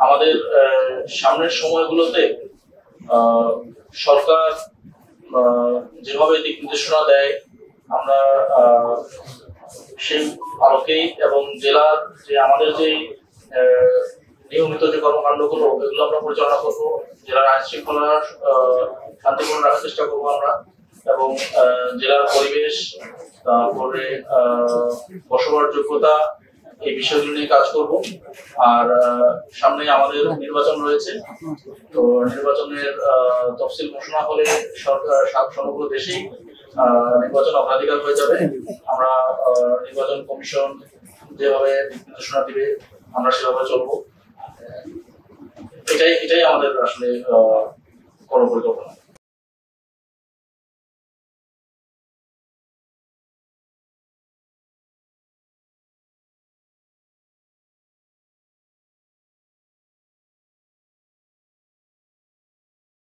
আমাদের সামনের সময়গুলোতে সরকার যেভাবে দিক নির্দেশনা দেয় আমরা সেই আলোকেই এবং জেলার যে আমাদের যে নিয়মিত যে কর্মকাণ্ডগুলো এগুলো আমরা পরিচালনা করবো। জেলার আইন শৃঙ্খলা শান্তিপূর্ণ রাখার চেষ্টা করবো আমরা, এবং জেলার পরিবেশ, তারপরে বসবাস যোগ্যতা, এই বিষয়গুলো নিয়ে কাজ করব। আর সামনে আমাদের নির্বাচন রয়েছে, তো নির্বাচনের তফসিল ঘোষণা হলে সরকার সমগ্র দেশেই নির্বাচন অগ্রাধিকার হয়ে যাবে। আমরা নির্বাচন কমিশন যেভাবে নির্দেশনা দিবে আমরা সেভাবে চলবো। এটাই আমাদের আসলে কর্মপরিকল্পনা।